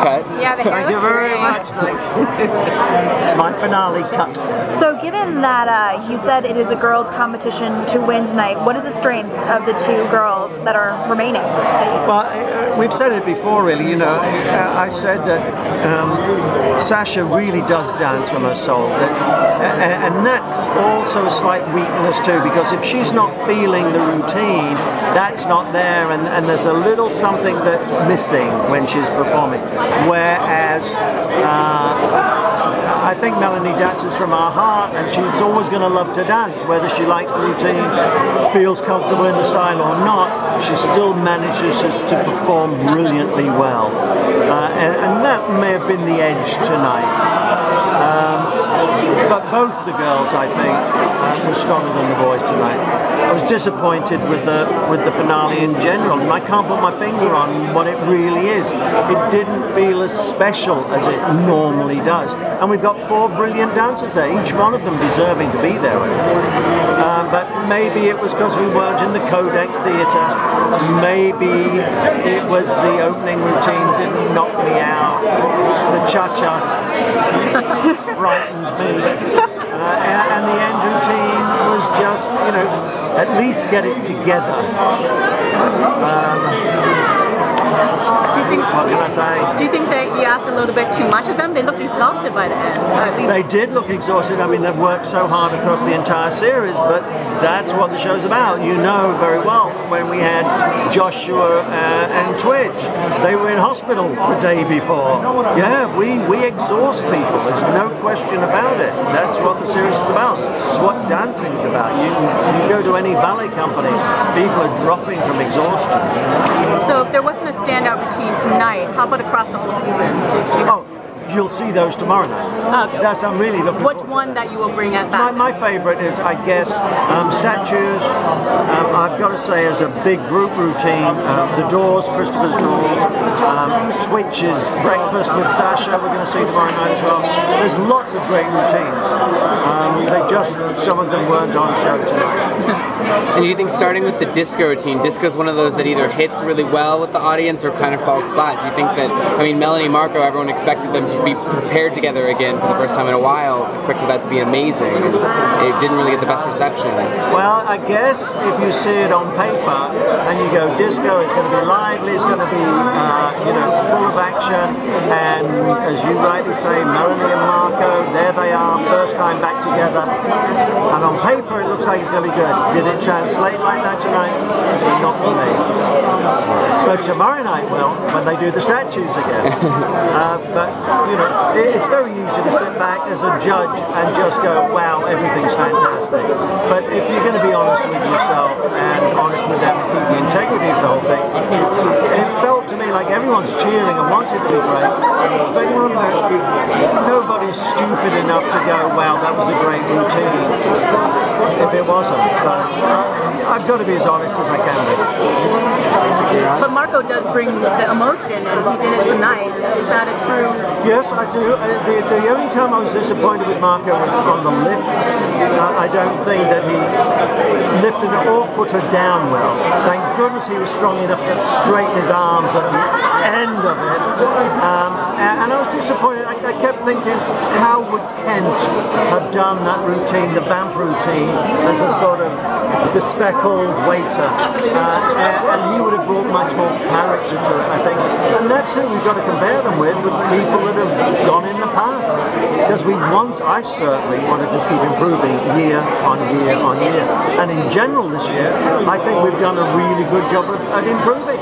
cut. Yeah, the hair Thank you looks very great. much. Thank you. It's my finale cut. So given that you said it is a girls' competition to win tonight, what is the strengths of the two girls that are remaining? Well, we've said it before, really. You know, I said that Sasha really does dance from her soul, and that's also a slight weakness too, because if she's not feeling the routine, that's not there, and there's a little something that's missing when she's performing. Whereas I think Melanie dances from her heart, and she's always going to love to dance, whether she likes the routine, feels comfortable in the style or not. She still manages to perform brilliantly well, and that may have been the edge tonight. But both the girls, I think, were stronger than the boys tonight. I was disappointed with the finale in general, and I can't put my finger on what it really is. It didn't feel as special as it normally does. And we've got 4 brilliant dancers there, each one of them deserving to be there. But maybe it was because we weren't in the Kodak Theatre. Maybe it was the opening routine didn't knock me out. The cha-cha frightened me. And the end routine was just, you know, at least get it together. What can I say? Do you think that you asked a little bit too much of them? They looked exhausted by the end. They did look exhausted. I mean, they've worked so hard across the entire series, but that's what the show's about. You know very well, when we had Joshua and Twitch, they were in hospital the day before. Yeah, we exhaust people. There's no question about it. That's what the series is about. It's what dancing's about. You go to any ballet company, people are dropping from exhaustion. So if there wasn't a standout routine tonight, how about across the whole season? Oh, you'll see those tomorrow night. Okay. That's, I'm really looking Which forward to one that you will bring at that? My favourite is, I guess, statues. I've got to say, as a big group routine, the Doors, Christopher's Doors, Twitch's Breakfast with Sasha, we're going to see tomorrow night as well. There's lots of great routines. Some of them weren't on show tonight. And do you think, starting with the disco routine, disco is one of those that either hits really well with the audience or kind of falls flat? Do you think that, I mean, Melanie and Marco, everyone expected them to be paired together again for the first time in a while, expected that to be amazing, and it didn't really get the best reception. Well, I guess if you see it on paper and you go disco, it's going to be lively, it's going to be you know, full of action, and as you rightly say, Melanie and Marco, there they are, first time back together, and on paper it looks like it's going to be good. Did it translate like that tonight? Not for me. But tomorrow night will, when they do the statues again. But you know, it's very easy to sit back as a judge and just go, wow, everything's fantastic. But if you're going to be honest with yourself and honest with them and keep the integrity of the whole thing, it felt to me like everyone's cheering and wants it to be great. But you know, nobody's stupid enough to go, wow, that was a great routine, if it wasn't. So I've got to be as honest as I can be. But Marco does bring the emotion, and he did it tonight. Is that a true? Yes, I do. The only time I was disappointed with Marco was on the lifts. I don't think that he lifted or put her down well. Thank goodness he was strong enough to straighten his arms at the end of it. And I was disappointed. I kept thinking, how would Kent have done that routine, the vamp routine, as the sort of bespectacled waiter? And he would have brought much more character to it, I think. And that's who we've got to compare them with people that have gone in the past. Because I certainly want to just keep improving year on year on year. And in general this year, I think we've done a really good job of improving.